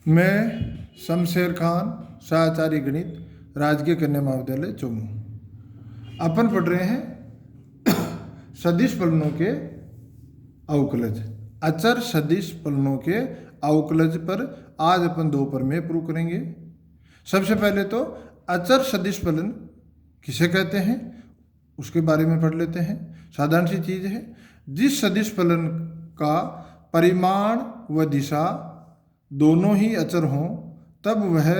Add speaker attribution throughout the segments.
Speaker 1: मैं शमशेर खान, सहाचार्य गणित, राजकीय कन्या महाविद्यालय चौमू। अपन पढ़ रहे हैं सदिश फलनों के अवकलज, अचर सदिश फलनों के अवकलज पर आज अपन दो प्रमेय प्रूव करेंगे। सबसे पहले तो अचर सदिश फलन किसे कहते हैं उसके बारे में पढ़ लेते हैं। साधारण सी चीज है, जिस सदिश फलन का परिमाण व दिशा दोनों ही अचर हों तब वह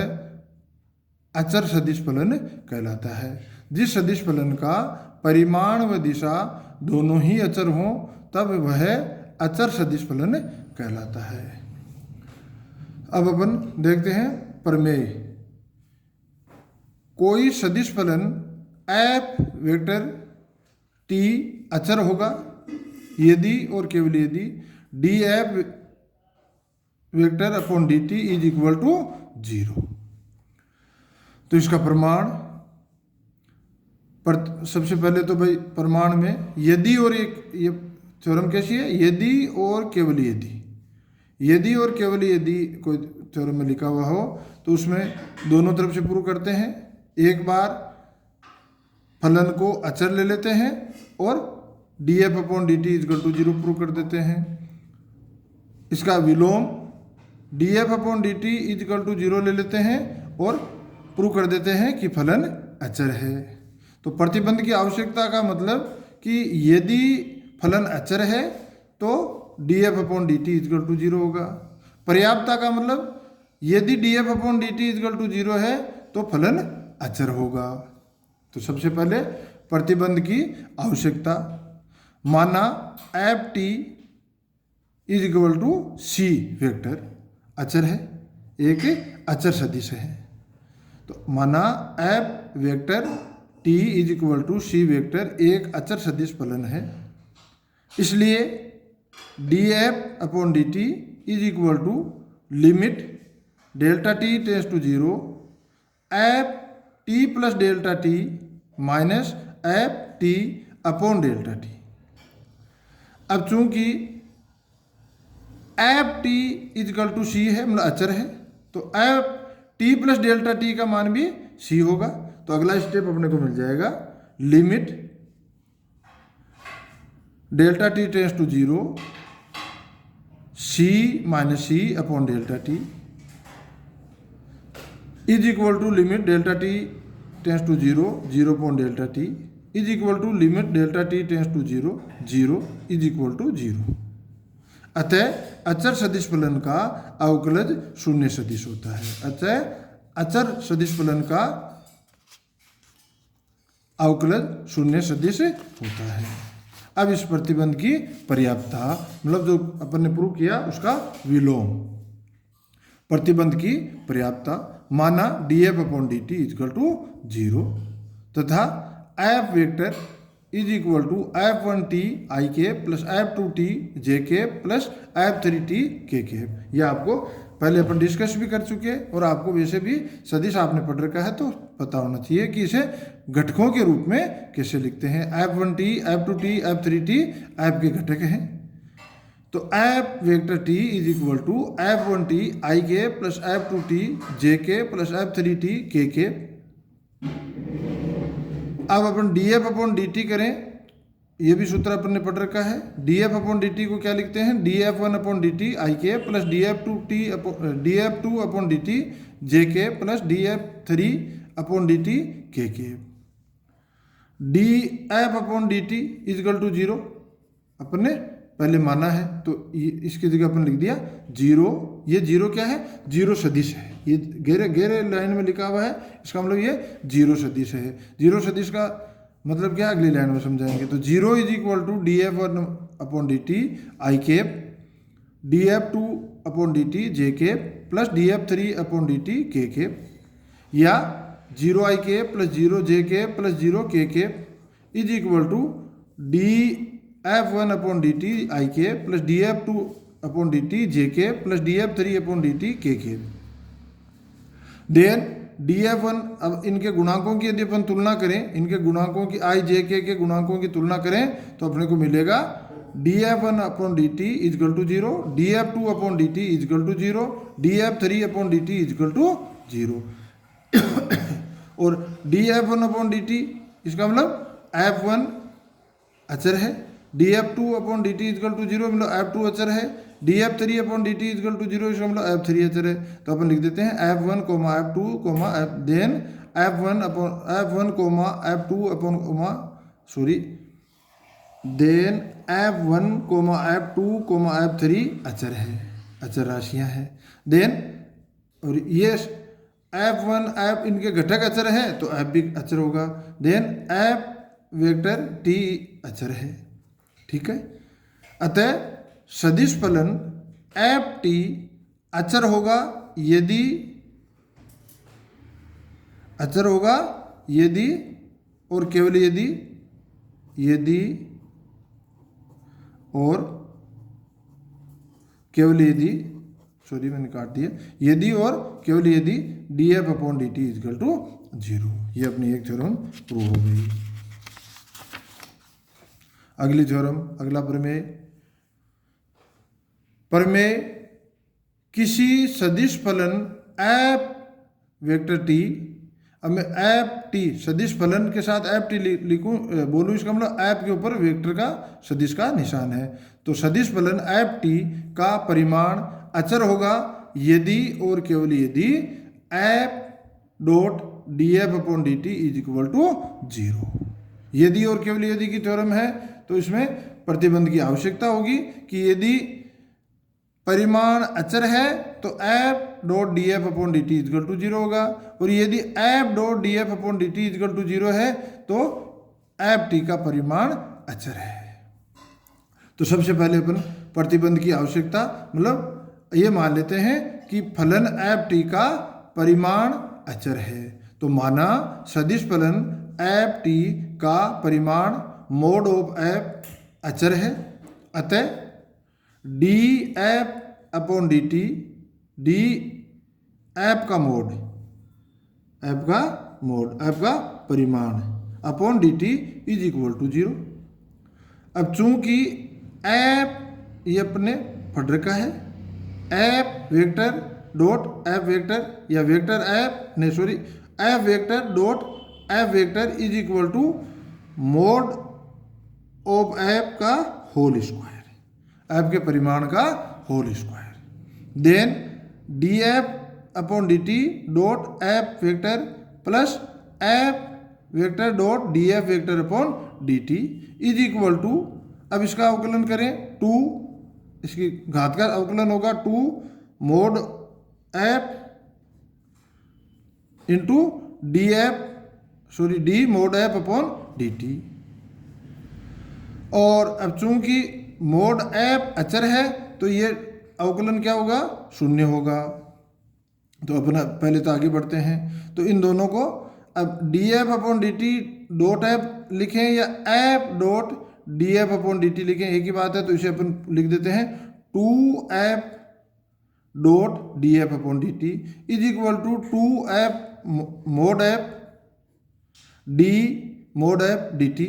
Speaker 1: अचर सदिश फलन कहलाता है। जिस सदिश फलन का परिमाण व दिशा दोनों ही अचर हों तब वह अचर सदिश फलन कहलाता है। अब अपन देखते हैं प्रमेय। कोई सदिश फलन एफ वेक्टर टी अचर होगा यदि और केवल यदि D F vector upon D T is equal to 0। तो इसका प्रमाण सबसे पहले तो भाई प्रमाण में यदि और ये थ्योरम कैसी है, यदि और केवल यदि और केवल यदि कोई थ्योरम में लिखा हुआ हो तो उसमें दोनों तरफ से प्रूव करते हैं। एक बार फलन को अचर ले लेते हैं और D F upon D T is equal to 0 prove कर देते हैं। इसका विलोम D F upon D T is equal to 0 ले लेते हैं और प्रूव कर देते हैं कि फलन अचर है। तो प्रतिबंध की आवश्यकता का मतलब कि यदि फलन अचर है तो D F upon D T is equal to 0 होगा। पर्याप्तता का मतलब यदि D F upon D T is equal to 0 है तो फलन अचर होगा। तो सबसे पहले प्रतिबंध की आवश्यकता, माना F T is equal to C vector अचर है, एक अचर सदिश है। तो माना F vector T is equal to C vector एक अचर सदिश फलन है, इसलिए D F upon D T is equal to limit delta T tends to 0 F T plus delta T minus F T upon delta T. अब चूंकि F T is equal to C है, मतलब अचर है, तो F T plus delta T का मान भी सी होगा। तो अगला स्टेप अपने को मिल जाएगा limit delta T tends to 0 C minus C upon delta T is equal to limit delta T tends to 0 upon delta T is equal to limit delta T tends to 0 is equal to 0। अतः अचर सदिश फलन का अवकलज शून्य सदिश होता है। अतः अचर सदिश फलन का अवकलज शून्य सदिश होता है। अब इस प्रतिबंध की पर्याप्तता, मतलब जो अपन ने प्रूव किया उसका विलोम, प्रतिबंध की पर्याप्तता, माना D F upon D T is equal to 0 तथा F vector is equal to F one T I के plus F two T J के प्लस एफ थ्री टी के। यह आपको पहले अपन डिस्कस भी कर चुके हैं और आपको वैसे भी सदिश आपने पढ़ रखा है तो पता होना चाहिए कि इसे घटकों के रूप में कैसे लिखते हैं। F one T, F two T, F three T F के घटक हैं। तो F vector T is equal to F one T I के plus F two T J के plus F three T K. अब अपन D F upon D T करें, ये भी सूत्र अपन ने पढ़ रखा है। D F upon D T को क्या लिखते हैं, D F one upon D T I के plus D F two upon D T J के plus D F three upon D T K. D F upon D T is equal to 0 अपन ने पहले माना है तो इसकी जगह अपन लिख दिया 0। ये 0 क्या है, 0 सदिश है। ये गहरे लाइन में लिखा हुआ है, इसका मतलब ये 0 सदिश है। 0 सदिश का मतलब क्या, अगली लाइन में समझाएंगे। तो 0 is equal to D F one upon D T I cap D F two upon D T J cap plus D F three upon D T K cap, या 0 I cap plus 0 J cap plus 0 K cap is equal to D F one upon D T I के plus D F two upon D T J के plus D F three upon D T के। Then D F one, अब इनके गुणांकों की यदि अपन तुलना करें, इनके गुणांकों की आई जे के गुणांकों की तुलना करें तो अपने को मिलेगा df1 upon dt is equal to 0, df2 upon dt is equal to 0, df3 upon dt is equal to 0। और df1 अपॉन dt इसका मतलब f1 अचर है, df2 upon dt is equal to 0 मतलब f2 अचर है, df3 upon dt is equal to 0 इसका मतलब f3 अचर है। तो अपन लिख देते हैं f1 f2 then f1 f2 upon then f1 f2 f3 अचर है, अचर राशियां हैं। देन और ये f1 f इनके घटक अचर है तो f भी अचर होगा। देन f वेक्टर t अचर है, ठीक है। अतः सदिश फलन एफ टी अचर होगा यदि और केवल यदि और केवल यदि सॉरी मैंने काट दिया, यदि और केवल यदि df upon dt is equal to 0। ये अपनी एक थ्योरम प्रूव हो गई। अगली थ्योरम, अगला प्रमेय किसी सदिश फलन एफ वेक्टर टी, अब मैं एफ टी सदिश फलन के साथ एफ टी लिखूँ बोलूँ, इसका मतलब एफ के ऊपर वेक्टर का सदिश का निशान है। तो सदिश फलन एफ टी का परिमाण अचर होगा यदि और केवल यदि F dot D F upon D T is equal to 0। यदि और केवल यदि की थ्योरम है तो इसमें प्रतिबंध की आवश्यकता होगी कि यदि परिमाण अचर है तो F dot D F upon D T is equal to 0 होगा, और यदि F dot D F upon D T is equal to 0 है तो एफ टी का परिमाण अचर है। तो सबसे पहले अपन प्रतिबंध की आवश्यकता मतलब ये मान लेते हैं कि फलन एफ टी का परिमाण अचर है। तो माना सदिश फलन एफ टी का परिमाण मोड ऑफ एफ अचर है, अतः D F upon D T D F का मोड एफ का परिमाण upon D T is equal to 0। अब चूंकि एफ ये अपने पढ़ रखा है, F vector dot F vector या वेक्टर एफ नहीं sorry F vector dot F vector is equal to mod of F का होल स्क्वायर, एफ के परिमाण का whole square. Then D F upon D T dot F vector plus F vector dot D F vector upon D T is equal to, अब इसका अवकलन करें 2, इसकी घात का अवकलन होगा 2 mode F into D F sorry D mod F upon D T. और अब चूंकि मोड एफ अचर है तो ये अवकलन क्या होगा, 0 होगा। तो अपना पहले तो आगे बढ़ते हैं, तो इन दोनों को अब D F upon D T dot F लिखें या F dot D F upon D T लिखें, एक ही बात है। तो इसे अपन लिख देते हैं 2 F dot D F upon D T is equal to 2 F mod F D mod F D T,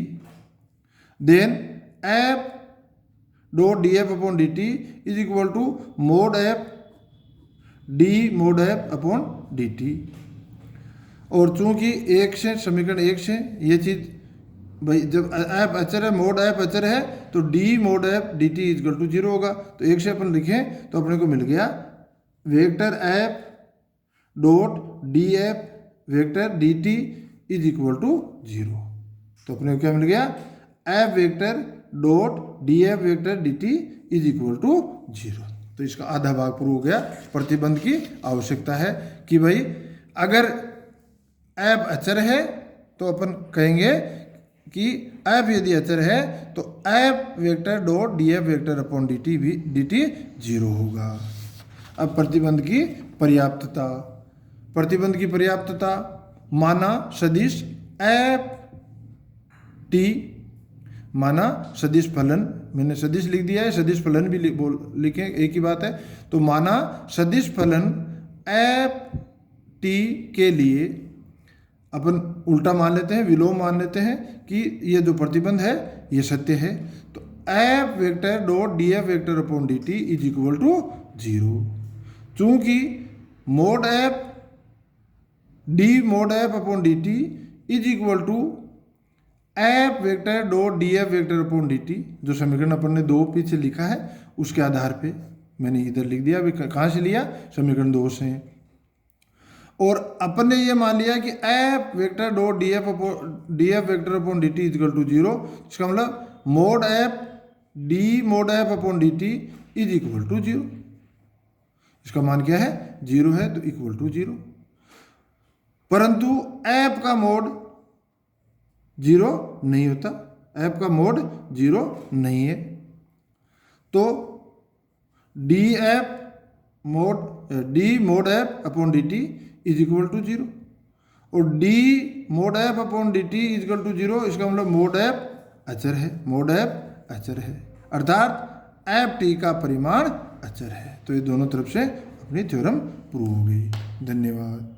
Speaker 1: then F dot D F upon D T is equal to mod F D mod F upon D T. और चूंकि एक से समीकरण 1 से ये चीज़ भाई जब F अचर है मोड एफ अचर है तो D mod F D T is equal to 0 होगा। तो 1 से अपन लिखें तो अपने को मिल गया vector F dot D F vector D T is equal to 0। तो अपने को क्या मिल गया, F vector dot D F vector D T is equal to 0। तो इसका आधा भाग प्रूव हो गया। प्रतिबंध की आवश्यकता है कि भाई अगर एफ अचर है तो अपन कहेंगे कि एफ यदि अचर है तो F vector dot D F vector upon D T भी डी टी 0 होगा। अब प्रतिबंध की पर्याप्तता, प्रतिबंध की पर्याप्तता माना सदिश एफ टी, माना सदिश फलन, मैंने सदिश लिख दिया है, सदिश फलन भी लिखें एक ही बात है। तो माना सदिश फलन एफ टी के लिए अपन उल्टा मान लेते हैं, विलोम मान लेते हैं कि ये जो प्रतिबंध है ये सत्य है। तो F vector dot D F vector upon D T is equal to 0। चूंकि mod F D mod F upon D T is equal to F vector dot D F vector upon D T, जो समीकरण अपन ने 2 पीछे लिखा है उसके आधार पे मैंने इधर लिख दिया। अभी कहाँ से लिया? समीकरण 2 से। और अपन ने ये मान लिया कि F vector dot D F vector upon D T equal to 0। इसका मतलब mod F D mod F upon D T is equal to 0। इसका मान क्या है? 0 है, तो इक्वल टू 0। परंतु एफ का मोड 0 नहीं होता, एफ का मोड 0 नहीं है। तो D mod F upon D T is equal to 0 और D mod F upon D T is equal to 0। इसका मतलब मोड एफ अचर है, मोड एफ अचर है, अर्थात एफ टी का परिमाण अचर है। तो ये दोनों तरफ से अपनी थ्योरम प्रूव हो गई। धन्यवाद।